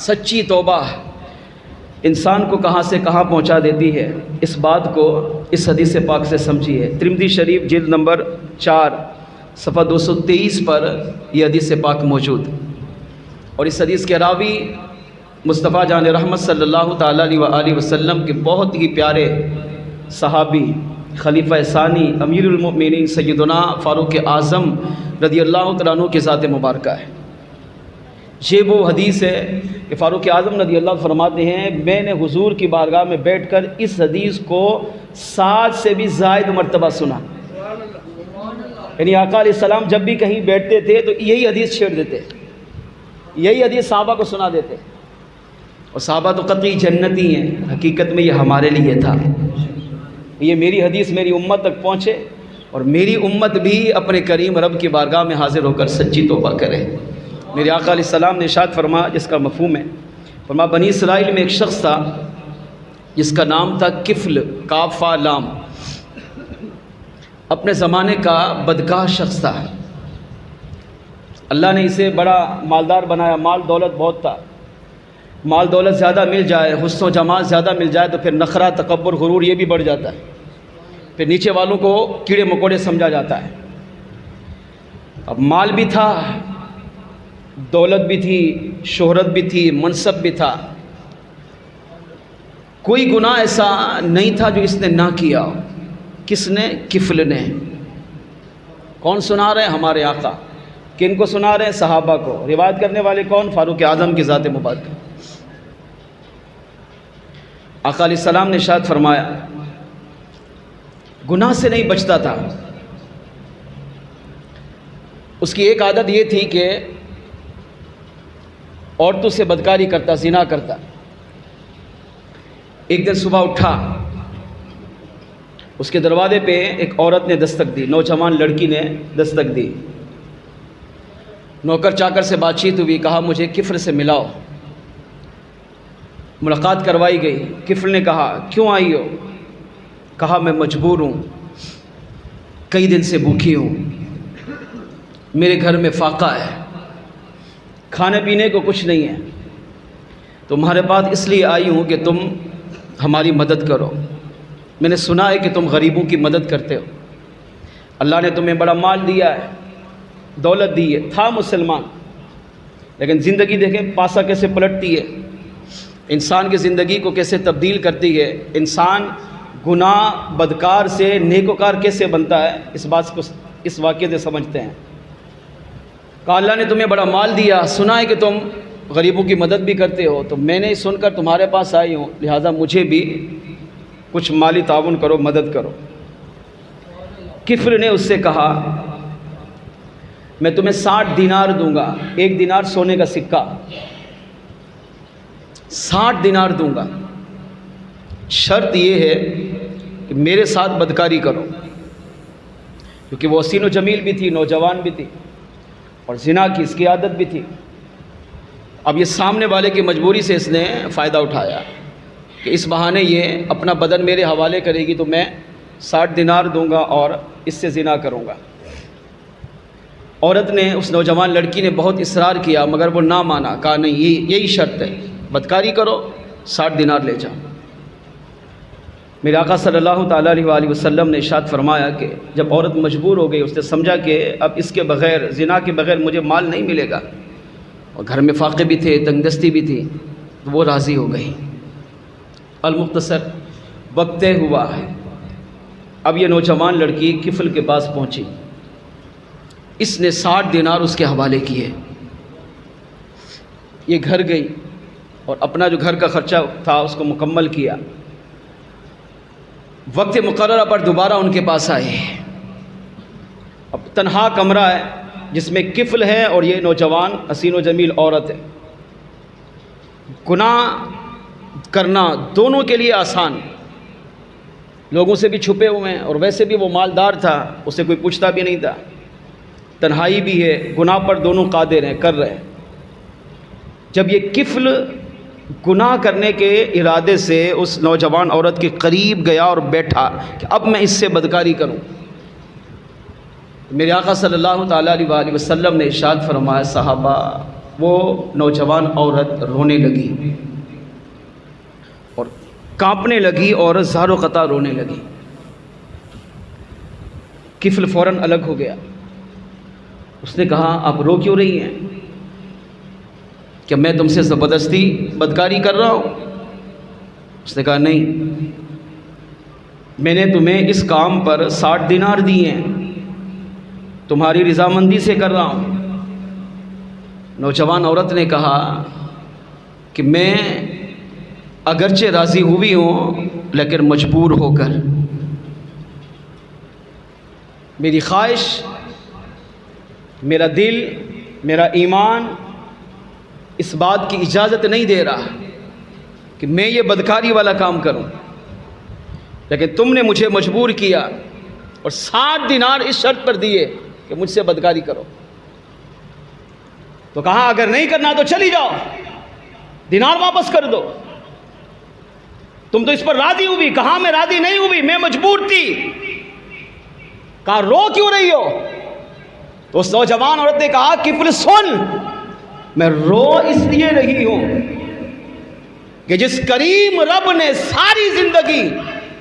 سچی توبہ انسان کو کہاں سے کہاں پہنچا دیتی ہے، اس بات کو اس حدیث پاک سے سمجھیے۔ ترمذی شریف جلد نمبر 4 صفحہ 223 پر یہ حدیث پاک موجود، اور اس حدیث کے راوی مصطفیٰ جان رحمت صلی اللہ تعالیٰ علیہ وآلہ وسلم کے بہت ہی پیارے صحابی خلیفہ ثانی امیر المؤمنین سیدنا فاروق اعظم رضی اللہ تعالیٰ عنہ کی ذات مبارکہ ہے۔ یہ وہ حدیث ہے کہ فاروق اعظم رضی اللہ فرماتے ہیں، میں نے حضور کی بارگاہ میں بیٹھ کر اس حدیث کو 7 سے بھی زائد مرتبہ سنا۔ یعنی آقا علیہ السلام جب بھی کہیں بیٹھتے تھے تو یہی حدیث چھیڑ دیتے، یہی حدیث صحابہ کو سنا دیتے، اور صحابہ تو قطعی جنتی ہیں۔ حقیقت میں یہ ہمارے لیے تھا، یہ میری حدیث میری امت تک پہنچے اور میری امت بھی اپنے کریم رب کی بارگاہ میں حاضر ہو کر سچی توبہ کرے۔ میرے آقا علیہ السلام نے ارشاد فرمایا، جس کا مفہوم ہے، فرمایا بنی اسرائیل میں ایک شخص تھا جس کا نام تھا کفل، کاف لام، اپنے زمانے کا بدکار شخص تھا۔ اللہ نے اسے بڑا مالدار بنایا، مال دولت بہت تھا۔ مال دولت زیادہ مل جائے، حسن و جمال زیادہ مل جائے تو پھر نخرہ، تکبر، غرور یہ بھی بڑھ جاتا ہے، پھر نیچے والوں کو کیڑے مکوڑے سمجھا جاتا ہے۔ اب مال بھی تھا، دولت بھی تھی، شہرت بھی تھی، منصب بھی تھا، کوئی گناہ ایسا نہیں تھا جو اس نے نہ کیا۔ کس نے؟ کفل نے۔ کون سنا رہے ہیں؟ ہمارے آقا۔ کن کو سنا رہے ہیں؟ صحابہ کو۔ روایت کرنے والے کون؟ فاروق اعظم کی ذات مبارکہ۔ آقا علیہ السلام نے ارشاد فرمایا، گناہ سے نہیں بچتا تھا۔ اس کی ایک عادت یہ تھی کہ عورتوں سے بدکاری کرتا، زنا کرتا۔ ایک دن صبح اٹھا، اس کے دروازے پہ ایک عورت نے دستک دی، نوجوان لڑکی نے دستک دی۔ نوکر چاکر سے بات چیت ہوئی، کہا مجھے کفل سے ملاؤ۔ ملاقات کروائی گئی۔ کفل نے کہا کیوں آئی ہو؟ کہا میں مجبور ہوں، کئی دن سے بھوکی ہوں، میرے گھر میں فاقہ ہے، کھانے پینے کو کچھ نہیں ہے، تمہارے پاس اس لیے آئی ہوں کہ تم ہماری مدد کرو۔ میں نے سنا ہے کہ تم غریبوں کی مدد کرتے ہو، اللہ نے تمہیں بڑا مال دیا ہے، دولت دی ہے۔ تھا مسلمان، لیکن زندگی دیکھیں پاسا کیسے پلٹتی ہے، انسان کی زندگی کو کیسے تبدیل کرتی ہے، انسان گناہ بدکار سے نیکوکار کیسے بنتا ہے، اس بات کو اس واقعے سے سمجھتے ہیں۔ کہا اللہ نے تمہیں بڑا مال دیا، سنا ہے کہ تم غریبوں کی مدد بھی کرتے ہو، تو میں نے سن کر تمہارے پاس آئی ہوں، لہٰذا مجھے بھی کچھ مالی تعاون کرو، مدد کرو۔ کفر نے اس سے کہا میں تمہیں 60 دینار دوں گا، 1 دینار سونے کا سکہ، 60 دینار دوں گا، شرط یہ ہے کہ میرے ساتھ بدکاری کرو، کیونکہ وہ حسین و جمیل بھی تھی، نوجوان بھی تھی، اور زنا کی اس کی عادت بھی تھی۔ اب یہ سامنے والے کی مجبوری سے اس نے فائدہ اٹھایا کہ اس بہانے یہ اپنا بدن میرے حوالے کرے گی تو میں 60 دینار دوں گا اور اس سے زنا کروں گا۔ عورت نے، اس نوجوان لڑکی نے بہت اصرار کیا، مگر وہ نہ مانا، کہا نہیں، یہی شرط ہے، بدکاری کرو، 60 دینار لے جاؤ۔ میرے آقا صلی اللہ تعالیٰ علیہ وآلہ وسلم نے ارشاد فرمایا کہ جب عورت مجبور ہو گئی، اس نے سمجھا کہ اب اس کے بغیر، زنا کے بغیر مجھے مال نہیں ملے گا، اور گھر میں فاقے بھی تھے، تنگ دستی بھی تھی، تو وہ راضی ہو گئی۔ المختصر وقت طے ہوا ہے، اب یہ نوجوان لڑکی کفل کے پاس پہنچی، اس نے 60 دینار اس کے حوالے کیے، یہ گھر گئی اور اپنا جو گھر کا خرچہ تھا اس کو مکمل کیا۔ وقت مقررہ پر دوبارہ ان کے پاس آئے، اب تنہا کمرہ ہے جس میں کفل ہے اور یہ نوجوان حسین و جمیل عورت ہے۔ گناہ کرنا دونوں کے لیے آسان، لوگوں سے بھی چھپے ہوئے ہیں، اور ویسے بھی وہ مالدار تھا، اسے کوئی پوچھتا بھی نہیں تھا، تنہائی بھی ہے، گناہ پر دونوں قادر ہیں، کر رہے ہیں۔ جب یہ کفل گناہ کرنے کے ارادے سے اس نوجوان عورت کے قریب گیا اور بیٹھا کہ اب میں اس سے بدکاری کروں، میرے آقا صلی اللہ تعالیٰ علیہ وآلہ وسلم نے ارشاد فرمایا، صحابہ وہ نوجوان عورت رونے لگی اور کانپنے لگی اور زار و قطع رونے لگی۔ کفل فوراً الگ ہو گیا۔ اس نے کہا آپ رو کیوں رہی ہیں؟ کہ میں تم سے زبردستی بدکاری کر رہا ہوں؟ اس نے کہا نہیں، میں نے تمہیں اس کام پر 60 دینار دیے ہیں، تمہاری رضامندی سے کر رہا ہوں۔ نوجوان عورت نے کہا کہ میں اگرچہ راضی ہوئی ہوں لیکن مجبور ہو کر، میری خواہش، میرا دل، میرا ایمان اس بات کی اجازت نہیں دے رہا کہ میں یہ بدکاری والا کام کروں، لیکن تم نے مجھے مجبور کیا اور 60 دینار اس شرط پر دیے کہ مجھ سے بدکاری کرو۔ تو کہا اگر نہیں کرنا تو چلی جاؤ، دینار واپس کر دو۔ تم تو اس پر راضی ہوئی۔ کہا میں راضی نہیں ہوئی، میں مجبور تھی۔ کہا رو کیوں رہی ہو؟ تو اس نوجوان عورت نے کہا کفل سن، میں رو اس لیے رہی ہوں کہ جس کریم رب نے ساری زندگی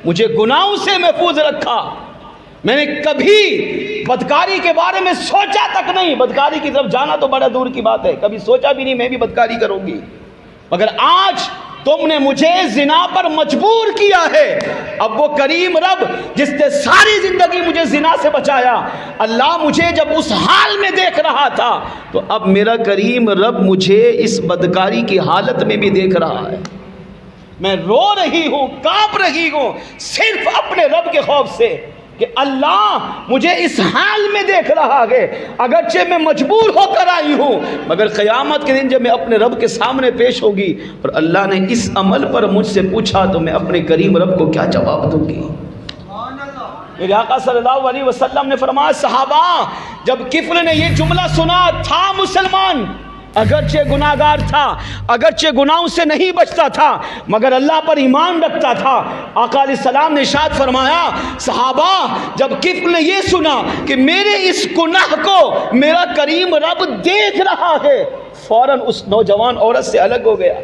مجھے گناہوں سے محفوظ رکھا، میں نے کبھی بدکاری کے بارے میں سوچا تک نہیں، بدکاری کی طرف جانا تو بڑا دور کی بات ہے، کبھی سوچا بھی نہیں میں بھی بدکاری کروں گی، مگر آج تم نے مجھے زنا پر مجبور کیا ہے۔ اب وہ کریم رب جس نے ساری زندگی مجھے زنا سے بچایا، اللہ مجھے جب اس حال میں دیکھ رہا تھا تو اب میرا کریم رب مجھے اس بدکاری کی حالت میں بھی دیکھ رہا ہے۔ میں رو رہی ہوں، کانپ رہی ہوں صرف اپنے رب کے خوف سے کہ اللہ مجھے اس حال میں دیکھ رہا ہے، اگرچہ میں مجبور ہو کر آئی ہوں، مگر قیامت کے دن جب میں اپنے رب کے سامنے پیش ہوگی اور اللہ نے اس عمل پر مجھ سے پوچھا تو میں اپنے کریم رب کو کیا جواب دوں گی؟ میرے آقا صلی اللہ علیہ وسلم نے فرمایا صحابہ جب کفل نے یہ جملہ سنا، تھا مسلمان، اگرچہ گناہگار تھا، اگرچہ گناہوں سے نہیں بچتا تھا، مگر اللہ پر ایمان رکھتا تھا۔ آقا علیہ السلام نے ارشاد فرمایا صحابہ جب کفل نے یہ سنا کہ میرے اس گناہ کو میرا کریم رب دیکھ رہا ہے، فوراً اس نوجوان عورت سے الگ ہو گیا،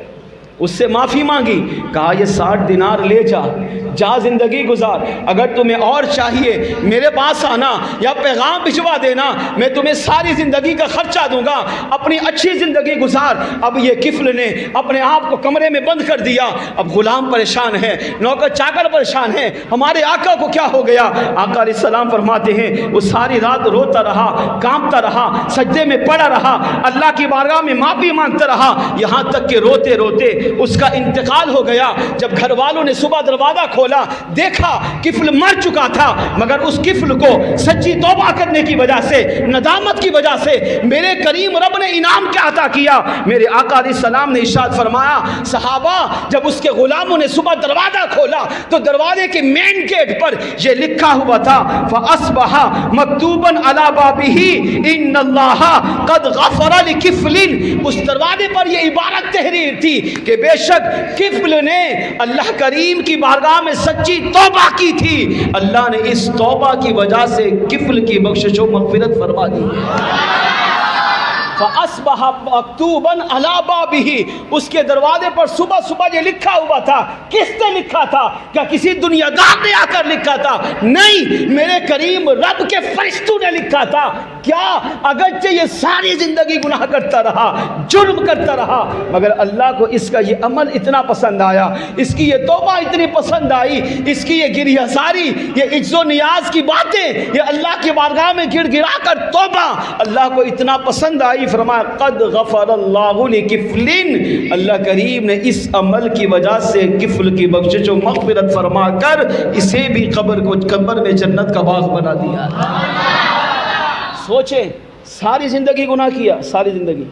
اس سے معافی مانگی، کہا یہ 60 دینار لے جا زندگی گزار، اگر تمہیں اور چاہیے میرے پاس آنا یا پیغام بھجوا دینا، میں تمہیں ساری زندگی کا خرچہ دوں گا، اپنی اچھی زندگی گزار۔ اب یہ کفل نے اپنے آپ کو کمرے میں بند کر دیا، اب غلام پریشان ہے، نوکر چاکر پریشان ہے، ہمارے آقا کو کیا ہو گیا؟ آقا علیہ السلام فرماتے ہیں وہ ساری رات روتا رہا، کانپتا رہا، سجدے میں پڑا رہا، اللہ کی بارگاہ میں معافی مانگتا رہا، یہاں تک کہ روتے روتے اس کا انتقال ہو گیا۔ جب گھر والوں نے صبح دروازہ کھولا دیکھا کفل مر چکا تھا، مگر اس کفل کو سچی توبہ کرنے کی وجہ سے، ندامت کی وجہ سے میرے کریم رب نے انعام کیا عطا کیا؟ میرے آقا علیہ السلام نے ارشاد فرمایا صحابہ جب اس کے غلاموں نے صبح دروازہ کھولا تو دروازے کے مین گیٹ پر یہ لکھا ہوا تھا فَأَصْبَحَ مَكْتُوبًا عَلَى بَابِهِ إِنَّ اللَّهَ قَدْ غَفَرَ لِكِفْلٍ۔ اس دروازے پر یہ عبارت تحریر تھی کہ بے شک کفل نے اللہ کریم کی بارگاہ میں سچی توبہ کی تھی، اللہ نے اس توبہ کی وجہ سے کفل کی بخشش و مغفرت فرما دی۔ فَأَصْبَحَ مَكْتُوبًا عَلَى بَابِهِ، اس کے دروازے پر صبح صبح یہ لکھا ہوا تھا۔ کس نے لکھا تھا؟ کیا کسی دنیا دار نے آ کر لکھا تھا؟ نہیں، میرے کریم رب کے فرشتوں نے لکھا تھا۔ کیا اگرچہ یہ ساری زندگی گناہ کرتا رہا، جرم کرتا رہا، مگر اللہ کو اس کا یہ عمل اتنا پسند آیا، اس کی یہ توبہ اتنی پسند آئی، اس کی یہ گریہ ساری، یہ عجز و نیاز کی باتیں، یہ اللہ کی بارگاہ میں گڑ گڑا کر توبہ اللہ کو اتنا پسند آئی، فرمایا قد غفر اللہ لکفل، اللہ کریم نے اس عمل کی وجہ سے کفل کی بخشش و مغفرت فرما کر اسے بھی قبر میں جنت کا باغ بنا دیا۔ سوچیں ساری زندگی گناہ کیا، ساری زندگی